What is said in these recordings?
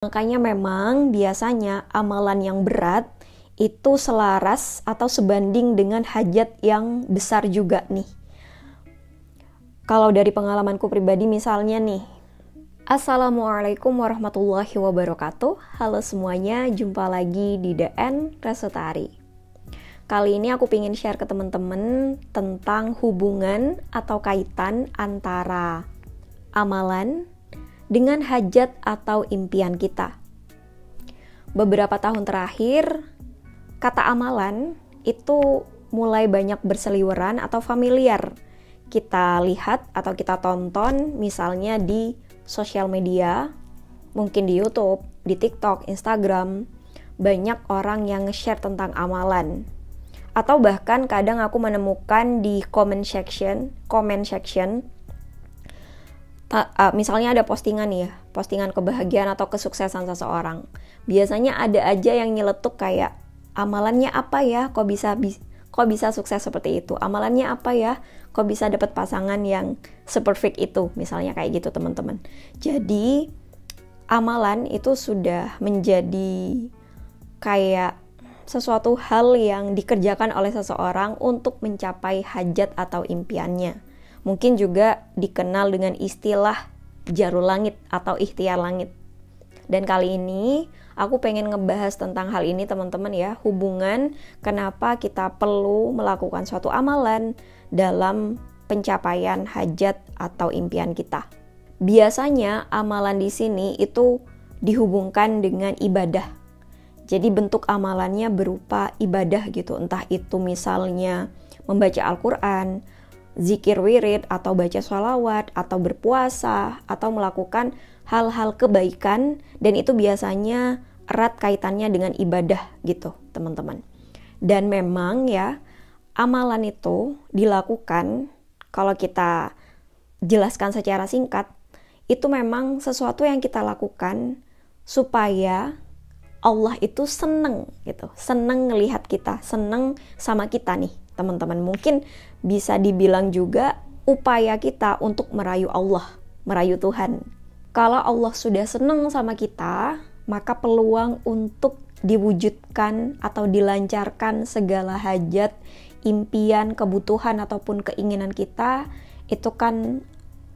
Makanya memang biasanya amalan yang berat itu selaras atau sebanding dengan hajat yang besar juga nih. Kalau dari pengalamanku pribadi misalnya nih, Assalamualaikum warahmatullahi wabarakatuh. Halo semuanya, jumpa lagi di DN Resutari. Kali ini aku pengen share ke teman-teman tentang hubungan atau kaitan antara amalan dengan hajat atau impian kita. Beberapa tahun terakhir, kata amalan itu mulai banyak berseliweran atau familiar. Kita lihat atau kita tonton misalnya di sosial media, mungkin di YouTube, di TikTok, Instagram, banyak orang yang nge-share tentang amalan. Atau bahkan kadang aku menemukan di comment section, misalnya ada postingan ya, postingan kebahagiaan atau kesuksesan seseorang. Biasanya ada aja yang nyeletuk kayak, amalannya apa ya, kok bisa sukses seperti itu? Amalannya apa ya, kok bisa dapat pasangan yang seperfect itu? Misalnya kayak gitu teman-teman. Jadi amalan itu sudah menjadi kayak sesuatu hal yang dikerjakan oleh seseorang untuk mencapai hajat atau impiannya. Mungkin juga dikenal dengan istilah jarul langit atau ikhtiar langit. Dan kali ini aku pengen ngebahas tentang hal ini teman-teman ya, hubungan kenapa kita perlu melakukan suatu amalan dalam pencapaian hajat atau impian kita. Biasanya amalan di sini itu dihubungkan dengan ibadah. Jadi bentuk amalannya berupa ibadah gitu, entah itu misalnya membaca Al-Quran, zikir wirid, atau baca sholawat, atau berpuasa, atau melakukan hal-hal kebaikan, dan itu biasanya erat kaitannya dengan ibadah gitu teman-teman. Dan memang ya, amalan itu dilakukan, kalau kita jelaskan secara singkat, itu memang sesuatu yang kita lakukan supaya Allah itu seneng gitu, seneng ngelihat kita, seneng sama kita nih teman-teman. Mungkin bisa dibilang juga upaya kita untuk merayu Allah, merayu Tuhan. Kalau Allah sudah seneng sama kita, maka peluang untuk diwujudkan atau dilancarkan segala hajat, impian, kebutuhan ataupun keinginan kita itu kan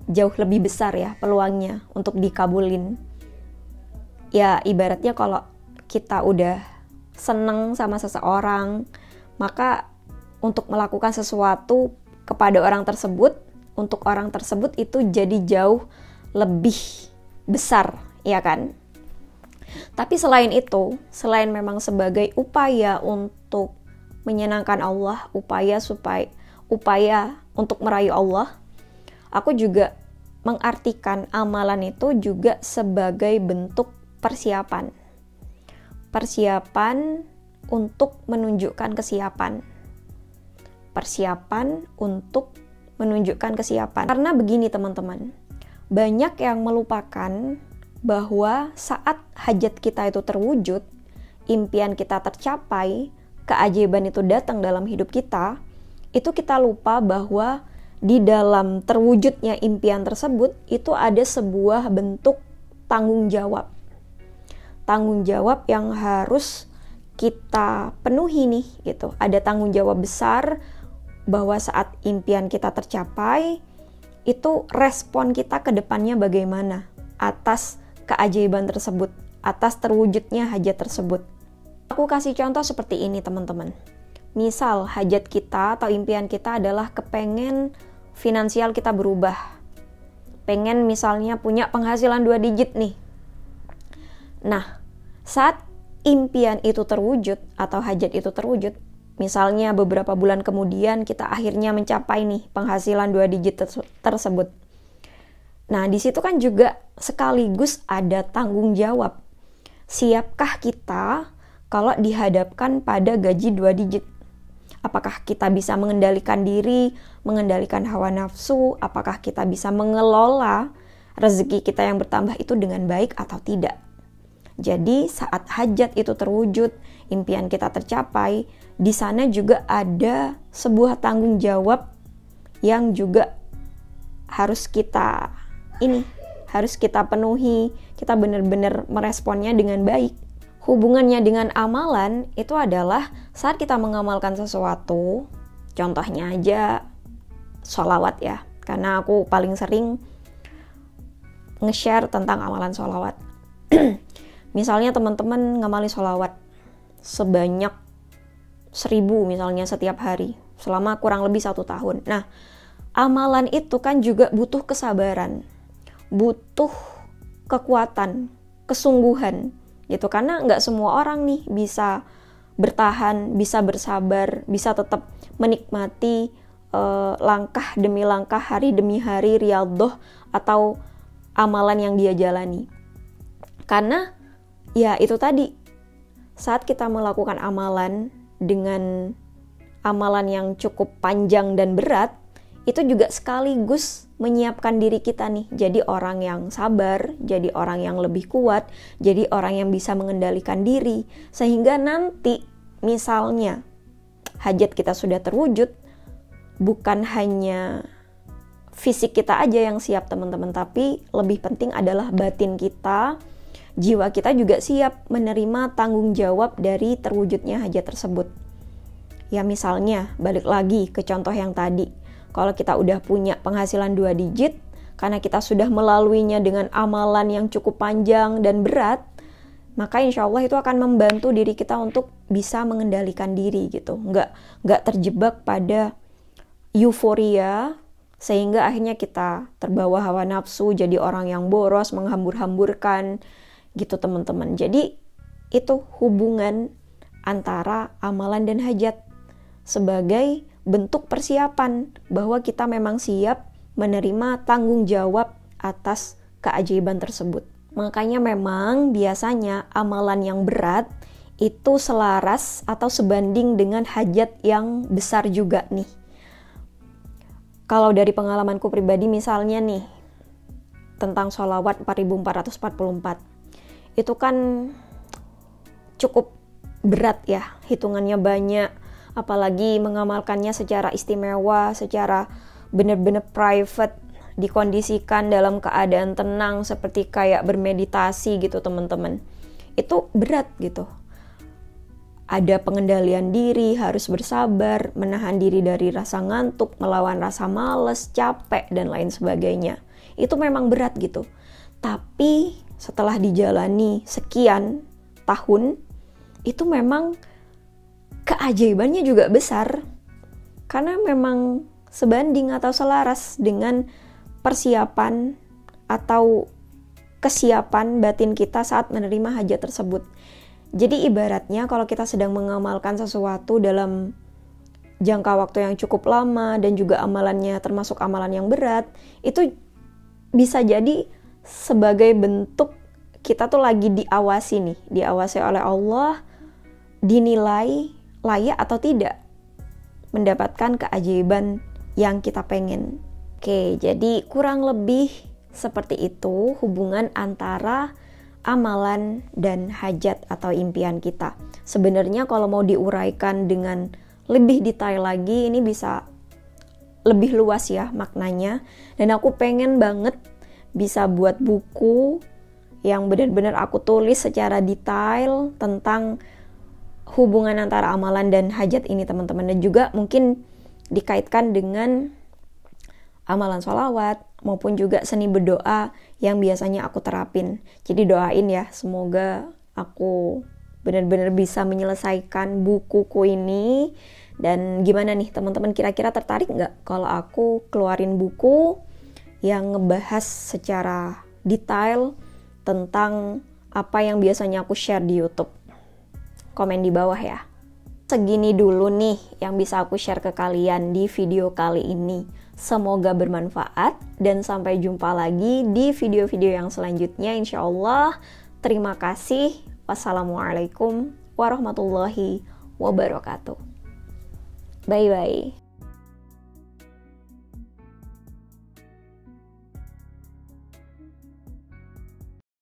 jauh lebih besar ya peluangnya untuk dikabulin. Ya ibaratnya kalau kita udah seneng sama seseorang, maka untuk melakukan sesuatu kepada orang tersebut, untuk orang tersebut itu jadi jauh lebih besar, ya kan? Tapi selain itu, selain memang sebagai upaya untuk menyenangkan Allah, upaya untuk merayu Allah, aku juga mengartikan amalan itu juga sebagai bentuk persiapan untuk menunjukkan kesiapan. Persiapan untuk menunjukkan kesiapan. Karena begini teman-teman, banyak yang melupakan bahwa saat hajat kita itu terwujud, impian kita tercapai, keajaiban itu datang dalam hidup kita, itu kita lupa bahwa di dalam terwujudnya impian tersebut, itu ada sebuah bentuk tanggung jawab. Tanggung jawab yang harus kita penuhi nih gitu. Ada tanggung jawab besar bahwa saat impian kita tercapai, itu respon kita ke depannya bagaimana atas keajaiban tersebut, atas terwujudnya hajat tersebut. Aku kasih contoh seperti ini teman-teman. Misal hajat kita atau impian kita adalah kepengen finansial kita berubah. Pengen misalnya punya penghasilan 2 digit nih. Nah, saat impian itu terwujud atau hajat itu terwujud, misalnya beberapa bulan kemudian kita akhirnya mencapai nih penghasilan 2 digit tersebut. Nah, di situ kan juga sekaligus ada tanggung jawab. Siapkah kita kalau dihadapkan pada gaji 2 digit? Apakah kita bisa mengendalikan diri, mengendalikan hawa nafsu? Apakah kita bisa mengelola rezeki kita yang bertambah itu dengan baik atau tidak? Jadi saat hajat itu terwujud, impian kita tercapai, di sana juga ada sebuah tanggung jawab yang juga harus kita harus kita penuhi, kita benar-benar meresponnya dengan baik. Hubungannya dengan amalan itu adalah saat kita mengamalkan sesuatu, contohnya aja sholawat ya, karena aku paling sering nge-share tentang amalan sholawat. Misalnya teman-teman ngamalin sholawat sebanyak 1000 misalnya setiap hari, selama kurang lebih 1 tahun. Nah, amalan itu kan juga butuh kesabaran, butuh kekuatan, kesungguhan, gitu. Karena nggak semua orang nih bisa bertahan, bisa bersabar, bisa tetap menikmati langkah demi langkah, hari demi hari, riyadhah atau amalan yang dia jalani. Karena ya itu tadi, saat kita melakukan amalan dengan amalan yang cukup panjang dan berat, itu juga sekaligus menyiapkan diri kita nih jadi orang yang sabar, jadi orang yang lebih kuat, jadi orang yang bisa mengendalikan diri, sehingga nanti misalnya hajat kita sudah terwujud, bukan hanya fisik kita aja yang siap teman-teman, tapi lebih penting adalah batin kita, jiwa kita juga siap menerima tanggung jawab dari terwujudnya hajat tersebut. Ya misalnya balik lagi ke contoh yang tadi, kalau kita udah punya penghasilan 2 digit, karena kita sudah melaluinya dengan amalan yang cukup panjang dan berat, maka insya Allah itu akan membantu diri kita untuk bisa mengendalikan diri gitu. Nggak terjebak pada euforia, sehingga akhirnya kita terbawa hawa nafsu, jadi orang yang boros, menghambur-hamburkan gitu teman-teman. Jadi itu hubungan antara amalan dan hajat sebagai bentuk persiapan bahwa kita memang siap menerima tanggung jawab atas keajaiban tersebut. Makanya memang biasanya amalan yang berat itu selaras atau sebanding dengan hajat yang besar juga nih. Kalau dari pengalamanku pribadi misalnya nih, tentang sholawat 4444, itu kan cukup berat ya, hitungannya banyak, apalagi mengamalkannya secara istimewa, secara benar-benar private, dikondisikan dalam keadaan tenang seperti kayak bermeditasi gitu teman-teman. Itu berat gitu. Ada pengendalian diri, harus bersabar, menahan diri dari rasa ngantuk, melawan rasa malas, capek, dan lain sebagainya. Itu memang berat gitu. Tapi setelah dijalani sekian tahun, itu memang keajaibannya juga besar, karena memang sebanding atau selaras dengan persiapan atau kesiapan batin kita saat menerima hajat tersebut. Jadi ibaratnya kalau kita sedang mengamalkan sesuatu dalam jangka waktu yang cukup lama dan juga amalannya termasuk amalan yang berat, itu bisa jadi sebagai bentuk kita tuh lagi diawasi nih, diawasi oleh Allah, dinilai layak atau tidak mendapatkan keajaiban yang kita pengen. Oke, jadi kurang lebih seperti itu hubungan antara amalan dan hajat atau impian kita. Sebenarnya kalau mau diuraikan dengan lebih detail lagi, ini bisa lebih luas ya maknanya. Dan aku pengen banget bisa buat buku yang benar-benar aku tulis secara detail tentang hubungan antara amalan dan hajat ini teman-teman, dan juga mungkin dikaitkan dengan amalan sholawat maupun juga seni berdoa yang biasanya aku terapin. Jadi doain ya, semoga aku benar-benar bisa menyelesaikan bukuku ini. Dan gimana nih teman-teman, kira-kira tertarik nggak kalau aku keluarin buku yang ngebahas secara detail tentang apa yang biasanya aku share di YouTube? Komen di bawah ya. Segini dulu nih yang bisa aku share ke kalian di video kali ini. Semoga bermanfaat dan sampai jumpa lagi di video-video yang selanjutnya insya Allah. Terima kasih. Wassalamualaikum warahmatullahi wabarakatuh. Bye-bye.